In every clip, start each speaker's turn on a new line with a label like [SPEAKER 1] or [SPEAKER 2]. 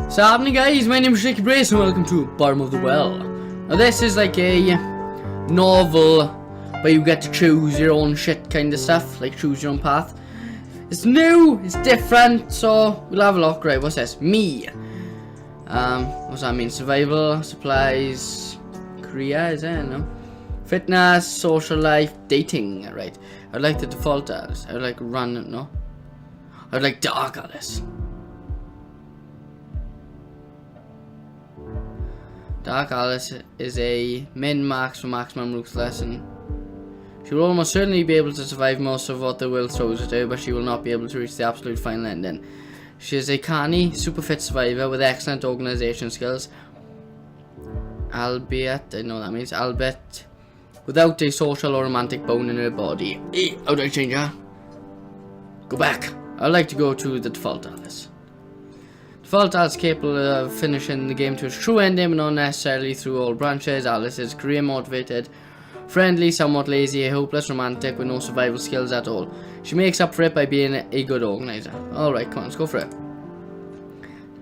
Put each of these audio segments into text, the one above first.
[SPEAKER 1] So happening, guys, my name is Jakey and welcome to Bottom of the Well. Now this is like a novel where you get to choose your own shit kind of stuff, like choose your own path. It's new, it's different, so we'll have a look. Right, what's this? Me. What's that mean? Survival, supplies, career, is it? No. Fitness, social life, dating. Right. I'd like the default as. I would like run, no. I would like dark Alice. Dark Alice is a min-max for maximum ruthless, and she will almost certainly be able to survive most of what the world throws at her, but she will not be able to reach the absolute final ending. She is a canny, super fit survivor with excellent organisation skills, albeit, I know that means, albeit without a social or romantic bone in her body. How do I change her? Go back. I'd like to go to the default Alice. Default Alice capable of finishing the game to its true ending, but not necessarily through all branches. Alice is career motivated, friendly, somewhat lazy, a hopeless romantic with no survival skills at all. She makes up for it by being a good organizer. Alright, come on, let's go for it.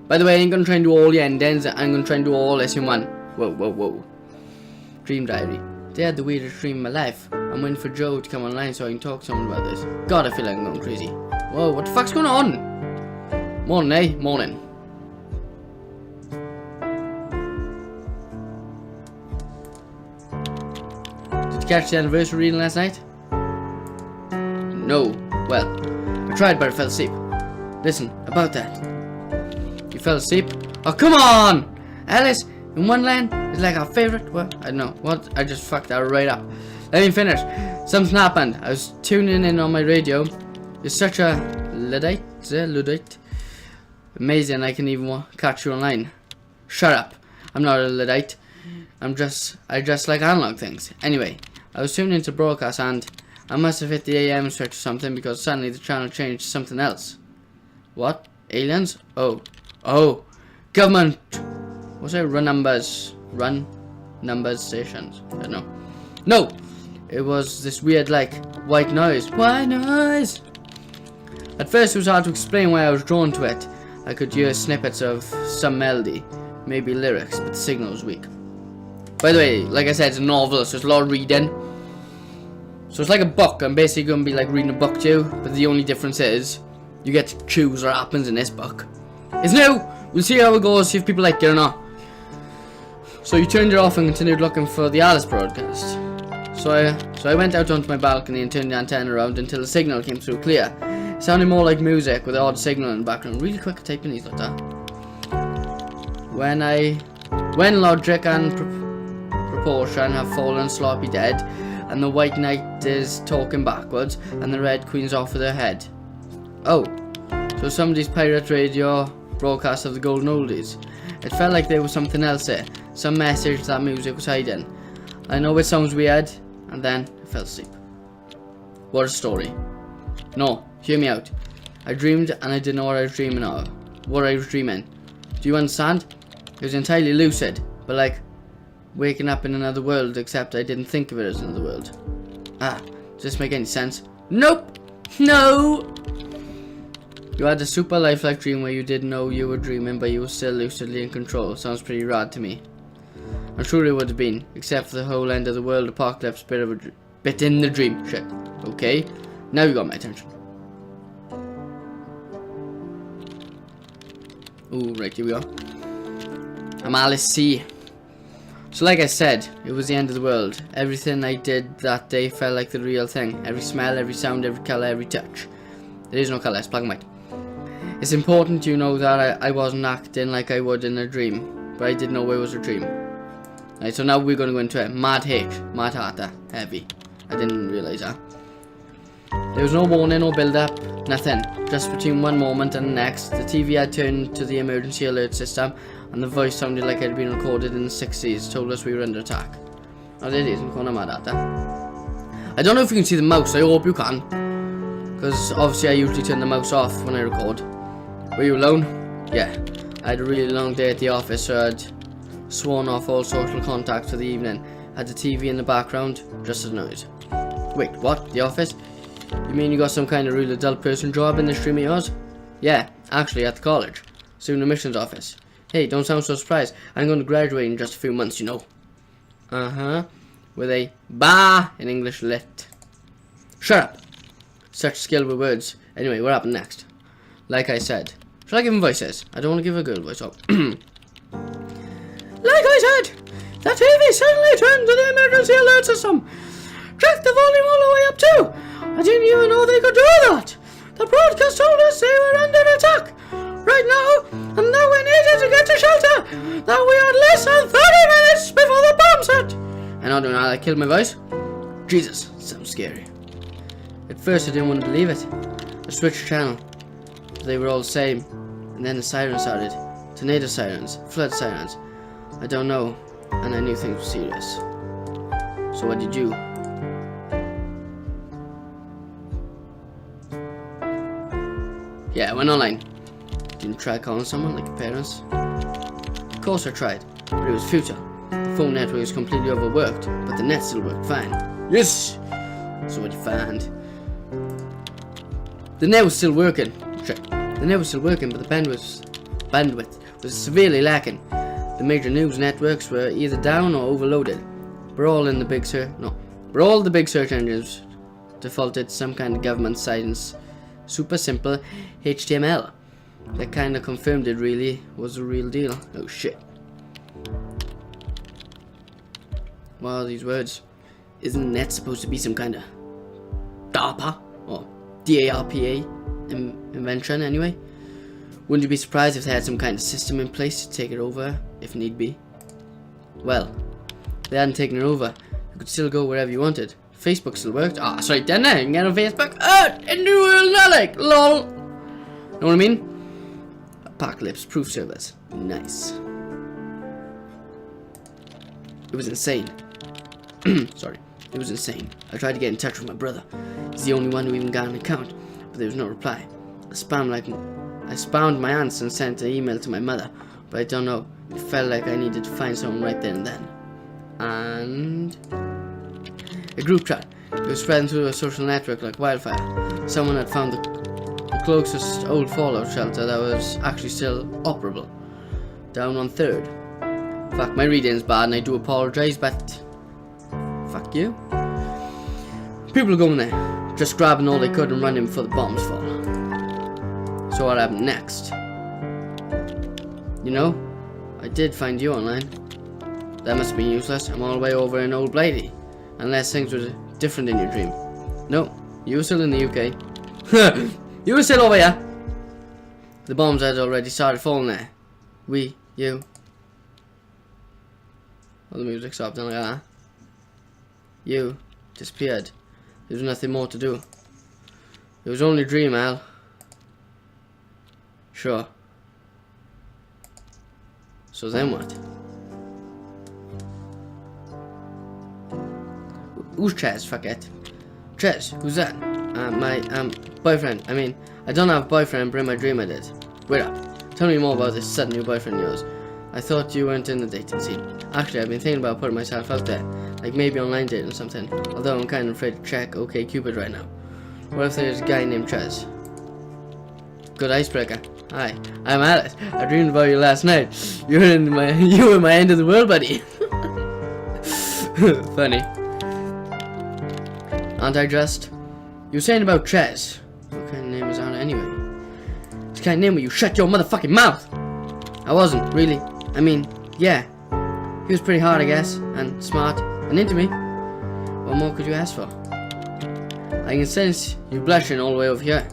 [SPEAKER 1] By the way, I ain't gonna try and do all the endings, I'm gonna try and do all this in one. Whoa. Dream diary. They had the weirdest dream of my life. I'm waiting for Joe to come online so I can talk to someone about this. God, I feel like I'm going crazy. Whoa, what the fuck's going on? Morning, eh? Morning. Did you catch the anniversary reading last night? No. Well, I tried but I fell asleep. Listen, about that. You fell asleep? Oh, come on! Alice, in Wonderland is like our favorite. What? I don't know. What? I just fucked that right up. Let me finish. Something happened. I was tuning in on my radio. You're such a Luddite. Amazing, I can even catch you online. Shut up. I'm not a Luddite. I just like analog things. Anyway, I was tuning into broadcast and I must have hit the AM switch or something because suddenly the channel changed to something else. What? Aliens? Oh. Government. What's it? Run numbers stations. I don't know. No! It was this weird, like, white noise. White noise! At first it was hard to explain why I was drawn to it. I could hear snippets of some melody, maybe lyrics, but the signal was weak. By the way, like I said, it's a novel, so it's a lot of reading. So it's like a book. I'm basically going to be like reading a book to you, but the only difference is you get to choose what happens in this book. It's new! We'll see how it goes, see if people like it or not. So you turned it off and continued looking for the Alice broadcast. So I went out onto my balcony and turned the antenna around until the signal came through clear. It sounded more like music with an odd signal in the background. Really quick at typing these like that. When logic and proportion have fallen sloppy dead, and the white knight is talking backwards, and the red queen's off with her head. Oh, so somebody's pirate radio broadcast of the golden oldies. It felt like there was something else there, some message that music was hiding. I know it sounds weird, and then I fell asleep. What a story. No, hear me out. I dreamed and I didn't know what I was dreaming of. What I was dreaming. Do you understand? It was entirely lucid, but like waking up in another world, except I didn't think of it as another world. Does this make any sense? Nope! No! You had a super lifelike dream where you didn't know you were dreaming, but you were still lucidly in control. Sounds pretty rad to me. I'm sure it would have been, except for the whole end of the world apocalypse bit in the dream shit. Okay? Now you got my attention. Ooh, right, here we go. I'm Alice C. So like I said, it was the end of the world. Everything I did that day felt like the real thing. Every smell, every sound, every colour, every touch. There is no colour, it's black and white. It's important you know that I wasn't acting like I would in a dream, but I didn't know it was a dream. Right, so now we're going to go into it. Mad Hatter, heavy. I didn't realise that. There was no warning or build-up, nothing. Just between one moment and the next, the TV had turned to the emergency alert system, and the voice sounded like it had been recorded in the 60s, told us we were under attack. Oh, there it is, I'm calling Mad Hatter. I don't know if you can see the mouse, I hope you can. Because obviously I usually turn the mouse off when I record. Were you alone? Yeah. I had a really long day at the office, so I'd sworn off all social contact for the evening. Had the TV in the background, just as noise. Wait, what? The office? You mean you got some kind of real adult person job in this dream of yours? Yeah, actually at the college. Soon admissions office. Hey, don't sound so surprised. I'm going to graduate in just a few months, you know. With a ba in English lit. Shut up. Such skill with words. Anyway, what happened next? Like I said. Shall I give him voices? I don't want to give a girl voice up. Like I said, the TV suddenly turned to the emergency alert system. Track the volume all the way up too. I didn't even know they could do that. The broadcast told us they were under attack right now, and that we needed to get to shelter. That we had less than 30 minutes before the bombs hit. I don't know how that killed my voice. Jesus, sounds scary. At first I didn't want to believe it. I switched channel. They were all the same. And then the sirens started. Tornado sirens, flood sirens. I don't know. And I knew things were serious. So what did you? Yeah, I went online. Didn't try calling someone like your parents. Of course I tried, but it was futile. The phone network was completely overworked, but the net still worked fine. Yes! So what you find? The net was still working. The net was still working, but the bandwidth was severely lacking. The major news networks were either down or overloaded. All the big search engines defaulted some kind of government science. Super simple HTML. That kind of confirmed it really was a real deal. Oh shit. What are these words? Isn't the net supposed to be some kind of DARPA or DARPA invention anyway? Wouldn't you be surprised if they had some kind of system in place to take it over if need be? Well, they hadn't taken it over. You could still go wherever you wanted. Facebook still worked. Ah, sorry, didn't I? You can get on Facebook. In the world, not like lol. Know what I mean? Apocalypse proof servers. Nice. It was insane. Sorry. It was insane. I tried to get in touch with my brother. He's the only one who even got an account, but there was no reply. I spammed my aunts and sent an email to my mother, but I don't know. It felt like I needed to find someone right then and then. And a group chat. It was spreading through a social network like wildfire. Someone had found the closest old fallout shelter that was actually still operable. Down on 3rd. Fuck, my reading's bad and I do apologize, but fuck you. People going there, just grabbing all they could and running before the bombs fall. So what happened next? You know, I did find you online. That must have been useless. I'm all the way over in Old Blighty. Unless things were different in your dream. No, you were still in the UK. You were still over here. The bombs had already started falling there. You. Well, the music stopped and like that. You disappeared. There was nothing more to do. It was only a dream, Al. Sure. So then what? Who's Chaz? Fuck it. Chaz, who's that? My boyfriend. I mean, I don't have a boyfriend, but in my dream I did. Wait up. Tell me more about this sudden new boyfriend of yours. I thought you weren't in the dating scene. Actually, I've been thinking about putting myself out there. Like maybe online dating or something. Although I'm kind of afraid to check OkCupid right now. What if there's a guy named Chaz? Good icebreaker. Hi, I'm Alice. I dreamed about you last night. You were my end of the world, buddy. Funny. Aren't I just? You were saying about Chaz. What kind of name is on it anyway? It's the kind of name where you shut your motherfucking mouth. I wasn't, really. I mean, yeah. He was pretty hard, I guess. And smart. And into me. What more could you ask for? I can sense you blushing all the way over here.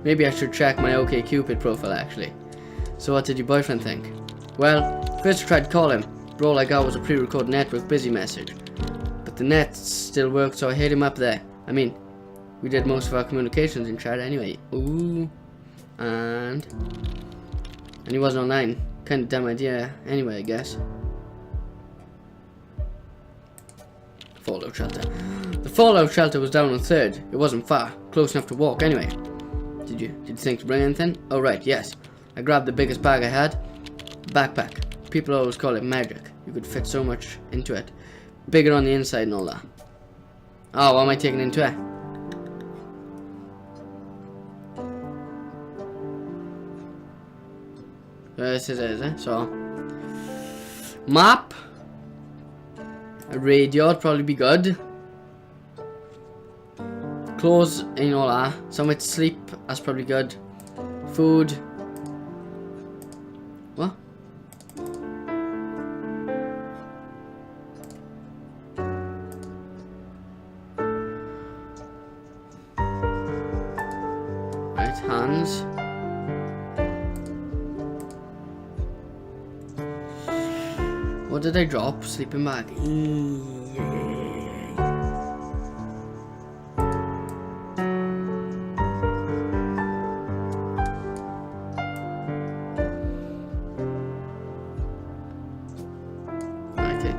[SPEAKER 1] Maybe I should check my OkCupid profile, actually. So what did your boyfriend think? Well, first I tried to call him, but all I got was a pre-recorded network busy message. But the net still worked, so I hit him up there. I mean, we did most of our communications in chat anyway. Ooh. And he wasn't online. Kinda dumb idea anyway, I guess. Fallout shelter. The fallout shelter was down on 3rd. It wasn't far. Close enough to walk anyway. Did you think to bring anything? Oh right, yes. I grabbed the biggest bag I had. Backpack. People always call it magic. You could fit so much into it. Bigger on the inside and all that. Oh, what am I taking into it? This is it, eh? So, map. A radio would probably be good. Clothes, you know that. Somewhere to sleep, that's probably good. Food. What? Right, hands. What did I drop? Sleeping bag. Okay.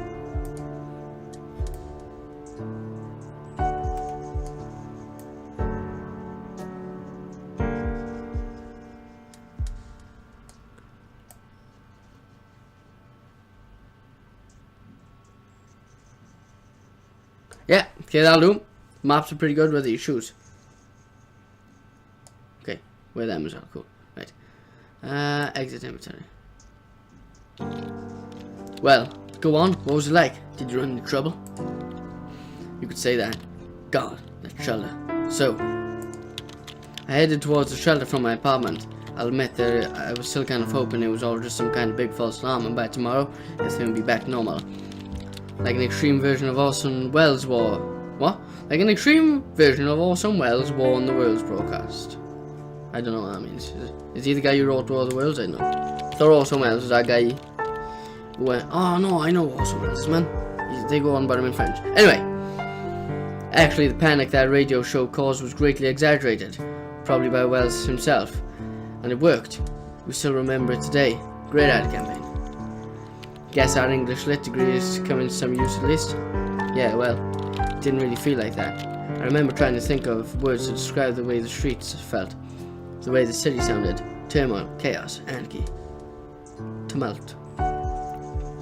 [SPEAKER 1] Yeah, okay, that'll do. Maps are pretty good with these shoes. Okay, wear them as well, cool. Right. Exit inventory. Well, go on, what was it like? Did you run into trouble? You could say that. God, that shelter. So, I headed towards the shelter from my apartment. I'll admit that I was still kind of hoping it was all just some kind of big false alarm, and by tomorrow, everything would be back normal. Like an extreme version of Orson Welles' war. What? Like an extreme version of Orson Welles' War on the Worlds broadcast. I don't know what that means. Is he the guy who wrote War of the Worlds? I don't know. I thought Orson Welles was that guy who went, oh no, I know Orson Welles, man. They go on about him in French. Anyway. Actually, the panic that radio show caused was greatly exaggerated. Probably by Welles himself. And it worked. We still remember it today. Great ad campaign. Guess our English lit degree is coming to some use at least. Yeah, well, it didn't really feel like that. I remember trying to think of words to describe the way the streets felt, the way the city sounded. Turmoil, chaos, anarchy, tumult,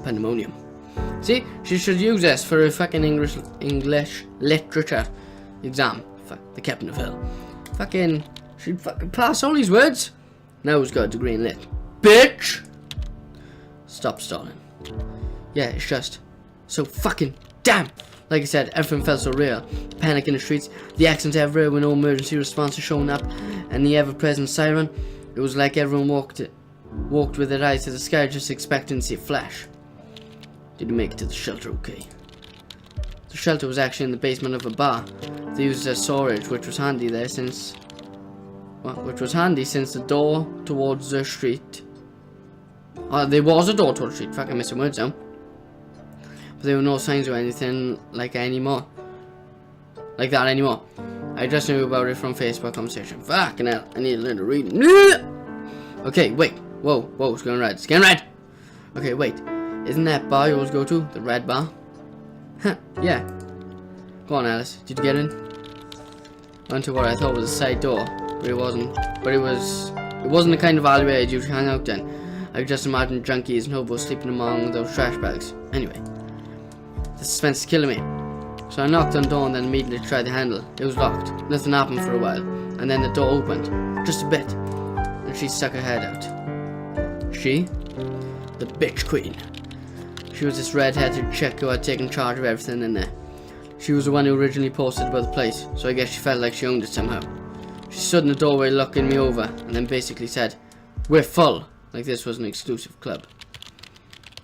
[SPEAKER 1] pandemonium. See, she should use this for a fucking English literature exam. Fuck, the captain of hell. Fucking, she'd fucking pass all these words. Now who's got a degree in lit? Bitch! Stop stalling. Yeah, it's just so fucking damn. Like I said, everything felt so real. Panic in the streets, the accidents everywhere with no emergency response showing up, and the ever-present siren. It was like everyone walked with their eyes to the sky, just expecting to see a flash. Did you make it to the shelter okay? The shelter was actually in the basement of a bar. They used it as storage, which was handy since the door towards the street. There was a door towards the street. Fuck, I'm missing words now. But there were no signs or anything like that anymore. I just knew about it from Facebook conversation. Fucking hell, I need to learn to read. Okay, wait. Whoa, it's going red. It's getting red. Okay, wait. Isn't that bar you always go to? The red bar? Huh, yeah. Go on, Alice. Did you get in? Went to what I thought was a side door, but it wasn't. It wasn't the kind of alleyway I'd usually hang out in. I could just imagine junkies and hobos sleeping among those trash bags. Anyway, the suspense is killing me. So I knocked on the door and then immediately tried the handle. It was locked. Nothing happened for a while. And then the door opened. Just a bit. And she stuck her head out. She? The bitch queen. She was this red-headed chick who had taken charge of everything in there. She was the one who originally posted about the place, so I guess she felt like she owned it somehow. She stood in the doorway looking me over, and then basically said, "We're full," like this was an exclusive club.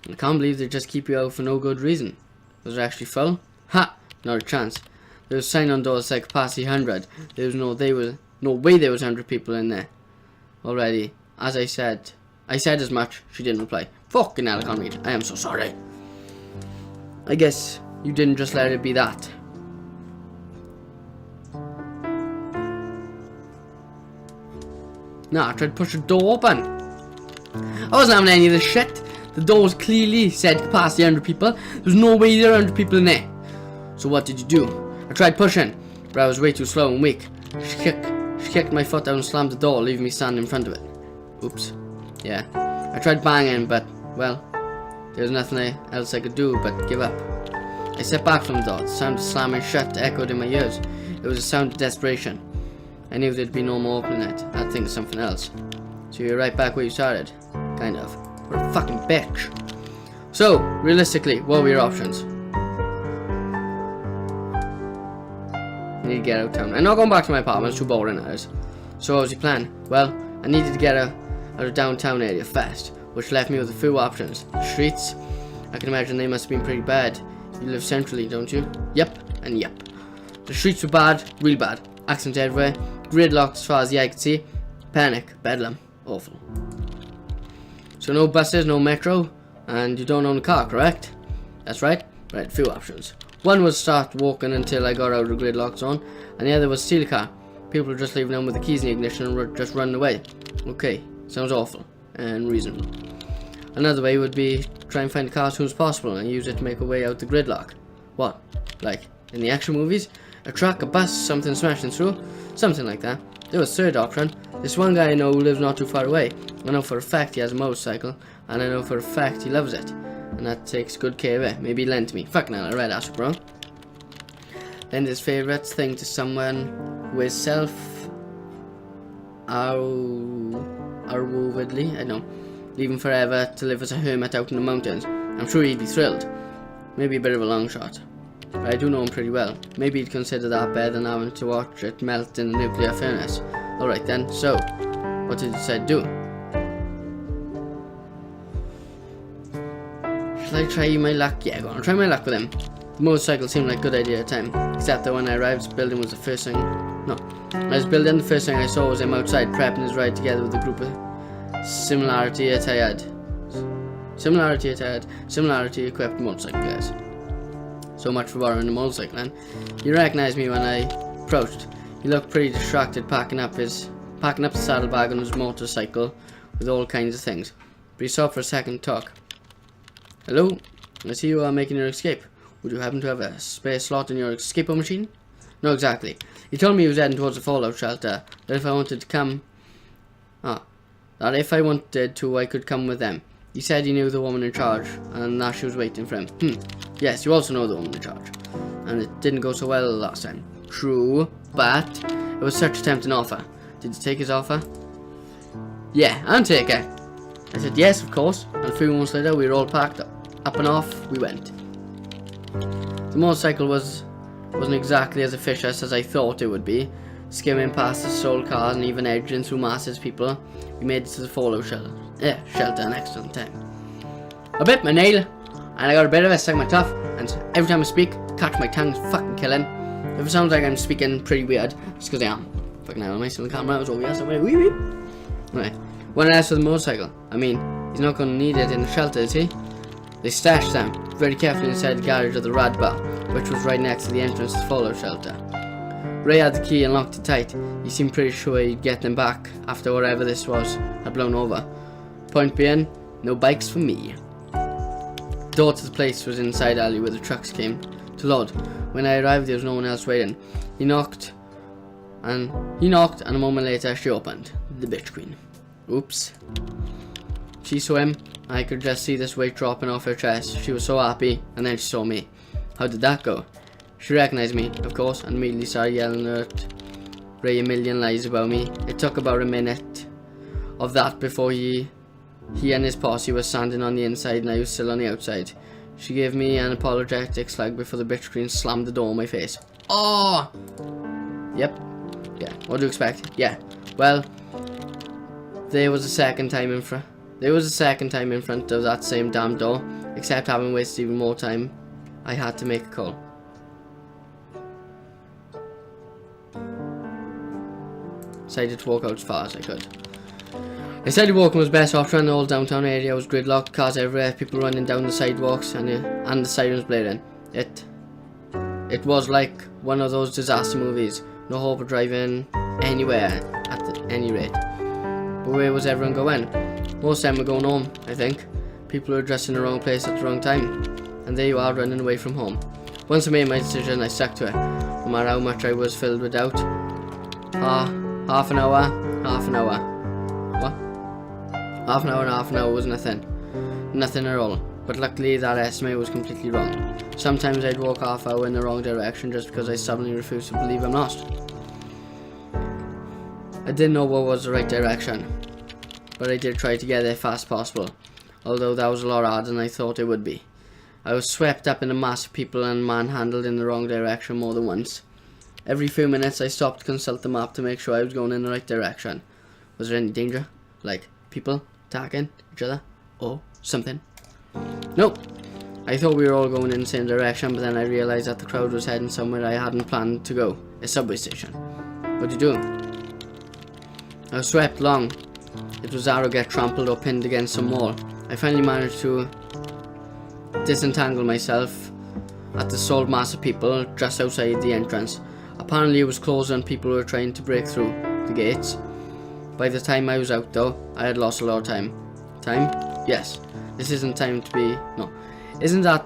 [SPEAKER 1] I can't believe they just keep you out for no good reason. Was it actually full? Ha! Not a chance. There was a sign on doors like capacity 100. There was no way there was 100 people in there already. As I said as much. She didn't reply. Fucking hell, I can't read. I am so sorry. I guess you didn't just let it be that. Nah, I tried to push the door open. I wasn't having any of this shit. The door was clearly said capacity 100 people. There was no way there were 100 people in there. So what did you do? I tried pushing, but I was way too slow and weak. She kicked my foot out and slammed the door, leaving me standing in front of it. Oops. Yeah. I tried banging, but, well, there was nothing else I could do but give up. I stepped back from the door. The sound of slamming shut echoed in my ears. It was a sound of desperation. I knew there'd be no more opening it. I'd think of something else. So you're right back where you started. Kind of. What a fucking bitch. So, realistically, what were your options? I need to get out of town. I'm not going back to my apartment, it's too boring as. So what was your plan? Well, I needed to get out of downtown area fast, which left me with a few options. Streets, I can imagine they must have been pretty bad. You live centrally, don't you? Yep, and yep. The streets were bad, real bad. Accidents everywhere, gridlocked as far as the eye could see. Panic, bedlam, awful. So no buses, no metro, and you don't own a car, correct? That's right. Right, few options. One was start walking until I got out of the gridlock zone, and the other was steal a car. People were just leaving them with the keys in the ignition and just running away. Okay, sounds awful and reasonable. Another way would be try and find a car as soon as possible and use it to make a way out the gridlock. What? Like in the action movies? A truck, a bus, something smashing through? Something like that. There was a third option. This one guy I know who lives not too far away. I know for a fact he has a motorcycle, and I know for a fact he loves it. And that takes good care of it. Maybe lend to me. Fucking hell, I read that, bro. Lend his favourite thing to someone who is self-arwovedly, I don't know, leaving forever to live as a hermit out in the mountains. I'm sure he'd be thrilled. Maybe a bit of a long shot. But I do know him pretty well. Maybe he'd consider that better than having to watch it melt in the nuclear furnace. Alright then, so, what did you decide to do? Shall I try my luck? Yeah, go on, try my luck with him. The motorcycle seemed like a good idea at the time, except that when I arrived, his building was the first thing. No, when I was building, the first thing I saw was him outside prepping his ride together with a group of similarity equipped motorcycle players. So much for borrowing a motorcycle, and he recognized me when I approached. He looked pretty distracted, packing up the saddlebag on his motorcycle with all kinds of things. But he stopped for a second to talk. Hello, I see you are making your escape. Would you happen to have a spare slot in your escape machine? No, exactly. He told me he was heading towards the fallout shelter. That if I wanted to, I could come with them. He said he knew the woman in charge, and that she was waiting for him. Yes, you also know the woman in charge. And it didn't go so well last time. True, but it was such a tempting offer. Did you take his offer? Yeah, I'll take it. I said yes, of course, and a few months later we were all packed up and off we went. The motorcycle wasn't exactly as efficient as I thought it would be. Skimming past the stole cars and even edging through masses of people, we made it to the fallout shelter in excellent time. I bit my nail, and I got a bit of it stuck in my tuff, and every time I speak, catch my tongue's fucking killing. If it sounds like I'm speaking pretty weird, it's because I am. Fucking hell, am I still on the camera? I was over here somewhere. Wee wee. Right. One else for the motorcycle. I mean, he's not going to need it in the shelter, is he? They stashed them very carefully inside the garage of the Rad Bar, which was right next to the entrance to the fallout shelter. Ray had the key and locked it tight. He seemed pretty sure he'd get them back after whatever this was had blown over. Point being, no bikes for me. The door to the place was inside alley where the trucks came to load. When I arrived, there was no one else waiting. He knocked, and a moment later she opened. The bitch queen. Oops. She saw him. I could just see this weight dropping off her chest. She was so happy, and then she saw me. How did that go? She recognized me, of course, and immediately started yelling at Ray a million lies about me. It took about a minute of that before he and his posse were standing on the inside and I was still on the outside. She gave me an apologetic slug before the bitch queen slammed the door in my face. Oh! Yep. Yeah, what do you expect? Yeah. Well, there was a second time in front of that same damn door, except having wasted even more time, I had to make a call. Decided to walk out as far as I could. I decided walking was best option. The whole downtown area was gridlocked, cars everywhere, people running down the sidewalks, and the sirens blaring. It was like one of those disaster movies. No hope of driving anywhere at any rate. But where was everyone going? Most of them were going home, I think. People were just in the wrong place at the wrong time. And there you are, running away from home. Once I made my decision, I stuck to it. No matter how much I was filled with doubt. Half an hour. What? Half an hour was nothing. Nothing at all. But luckily that estimate was completely wrong. Sometimes I'd walk half hour in the wrong direction just because I suddenly refused to believe I'm lost. I didn't know what was the right direction. but I did try to get there fast as possible, although that was a lot harder than I thought it would be. I was swept up in a mass of people and manhandled in the wrong direction more than once. Every few minutes I stopped to consult the map to make sure I was going in the right direction. Was there any danger? Like people attacking each other or something? Nope. I thought we were all going in the same direction, but then I realised that the crowd was heading somewhere I hadn't planned to go. A subway station. What'd you do? I was swept along. It was hard to get trampled or pinned against some wall. I finally managed to disentangle myself at the solid mass of people just outside the entrance. Apparently it was closed and people were trying to break through the gates. By the time I was out though, I had lost a lot of time. Time? Yes. This isn't time to be... No. Isn't that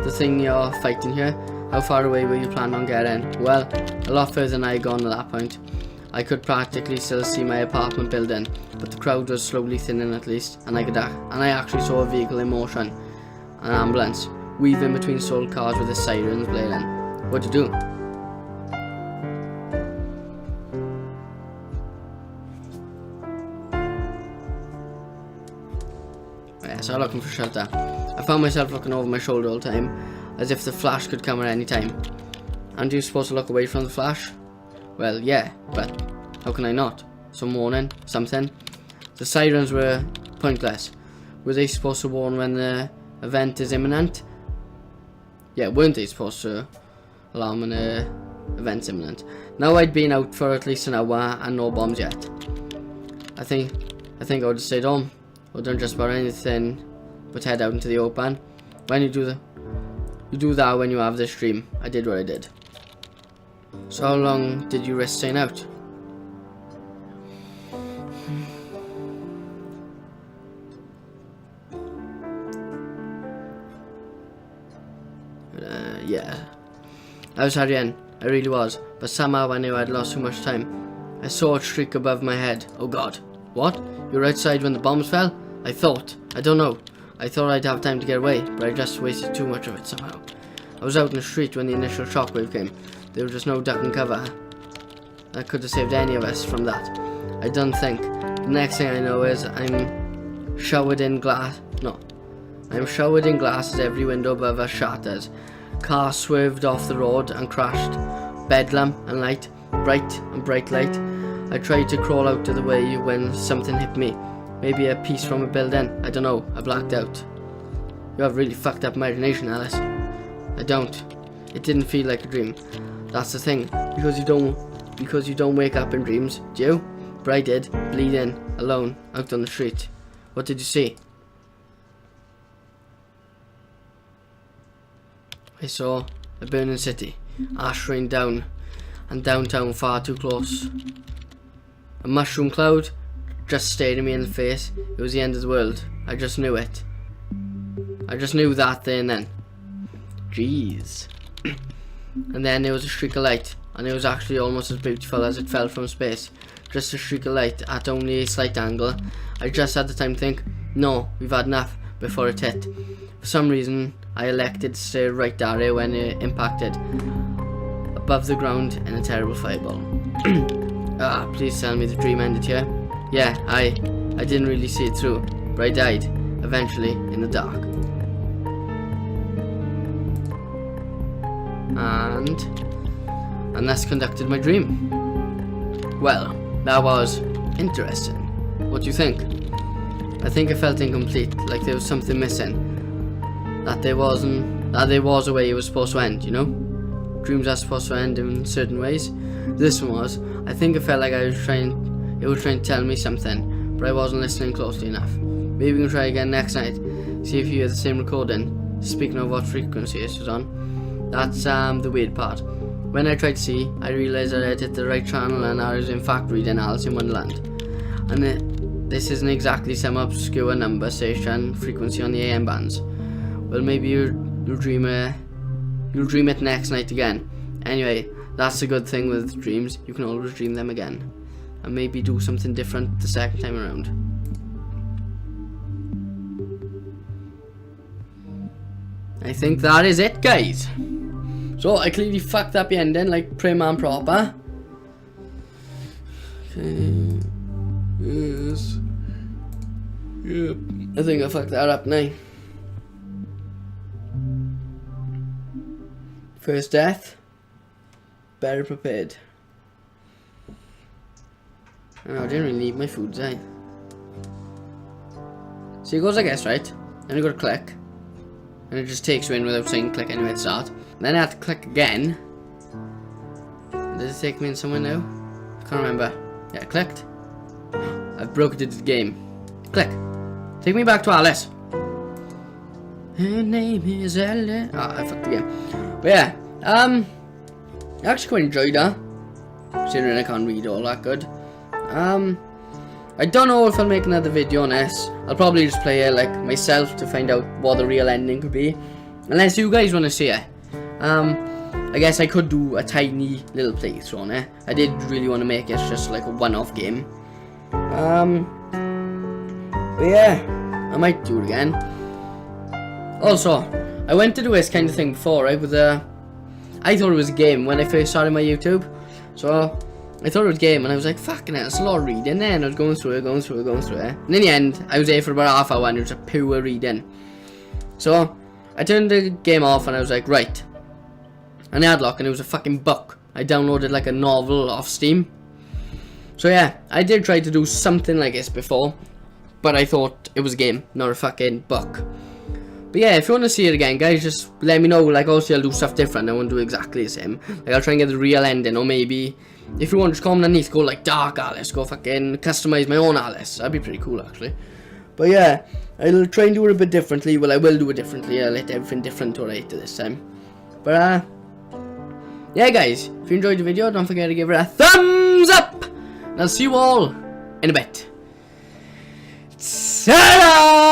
[SPEAKER 1] the thing you're fighting here? How far away were you planning on getting? Well, a lot further than I had gone at that point. I could practically still see my apartment building, but the crowd was slowly thinning at least, and I actually saw a vehicle in motion. An ambulance, weaving between sold cars with the sirens blaring. What'd you do? Yeah, so looking for shelter. I found myself looking over my shoulder all the time, as if the flash could come at any time. Aren't you supposed to look away from the flash? Well, yeah, but how can I not? Some warning, something. The sirens were pointless. Were they supposed to warn when the event is imminent? Yeah, weren't they supposed to alarm when the event's imminent? Now I'd been out for at least an hour and no bombs yet. I think I would have stayed home or done just about anything but head out into the open. When you do that when you have this dream. I did what I did. So how long did you risk staying out? Yeah. I was hurrying, I really was, but somehow I knew I'd lost too much time. I saw a streak above my head. Oh god. What? You were outside when the bombs fell? I don't know. I thought I'd have time to get away, but I just wasted too much of it somehow. I was out in the street when the initial shockwave came. There was just no duck and cover. That could have saved any of us from that. I don't think. The next thing I know is I'm showered in glass. No. I'm showered in glass as every window above us shatters. Car swerved off the road and crashed. Bedlam and light. Bright light. I tried to crawl out of the way when something hit me. Maybe a piece from a building. I don't know. I blacked out. You have really fucked up imagination, Alice. I don't. It didn't feel like a dream. That's the thing. Because you don't wake up in dreams, do you? But I did. Bleeding. Alone. Out on the street. What did you see? I saw a burning city. Ash rained down. And downtown far too close. A mushroom cloud just stared at me in the face. It was the end of the world. I just knew it. I just knew that there and then. Jeez. And then there was a streak of light, and it was actually almost as beautiful as it fell from space. Just a streak of light at only a slight angle. I just had the time to think, no, we've had enough, before it hit. For some reason, I elected to stay right there when it impacted. Above the ground in a terrible fireball. Please tell me the dream ended here. Yeah, I didn't really see it through, but I died, eventually, in the dark. And that's conducted my dream. Well, that was interesting. What do you think? I think I felt incomplete, like there was something missing. That there was a way it was supposed to end, you know? Dreams are supposed to end in certain ways. This one was. I think I felt like it was trying to tell me something, but I wasn't listening closely enough. Maybe we can try again next night. See if you hear the same recording. Speaking of what frequency it was on. That's the weird part. When I tried to see, I realised that I had hit the right channel and I was in fact reading Alice in Wonderland. And this isn't exactly some obscure number station frequency on the AM bands. Well, maybe you'll dream it next night again. Anyway, that's the good thing with dreams. You can always dream them again. And maybe do something different the second time around. I think that is it, guys. So I clearly fucked up the ending like prim and proper. Okay. Yes. Yeah, I think I fucked that up now. First death. Better prepared. Oh, I didn't really need my food, did I? So it goes like this, right? Then you go to click. And it just takes you in without saying click anyway at start. Then I have to click again. Does it take me in somewhere now? I can't remember. Yeah, I clicked. I've broken into the game. Click. Take me back to Alice. Her name is Alice. Ah, I fucked the game. But yeah, I actually quite enjoyed that. Considering I can't read all that good. I don't know if I'll make another video on this. I'll probably just play it like myself to find out what the real ending could be. Unless you guys want to see it. I guess I could do a tiny little playthrough on it. I did really want to make it just like a one-off game. But yeah, I might do it again. Also, I went to do this kind of thing before, right? With I thought it was a game when I first started my YouTube. So I thought it was a game, and I was like, fucking hell, it's a lot of reading. Then I was going through it. And in the end, I was there for about half hour, and it was a pure reading. So I turned the game off, and I was like, right. And I had luck, and it was a fucking book. I downloaded like a novel off Steam. So yeah, I did try to do something like this before, but I thought it was a game, not a fucking book. But yeah, if you want to see it again, guys, just let me know. Like, obviously I'll do stuff different. I won't do exactly the same. Like, I'll try and get the real ending, or maybe if you want, just comment underneath, go like dark Alice, go fucking customize my own Alice. That'd be pretty cool, actually. But yeah, I'll try and do it a bit differently. Well, I will do it differently. I'll let everything different to right to this time. But yeah, guys, if you enjoyed the video, don't forget to give it a thumbs up. And I'll see you all in a bit. Ta-da!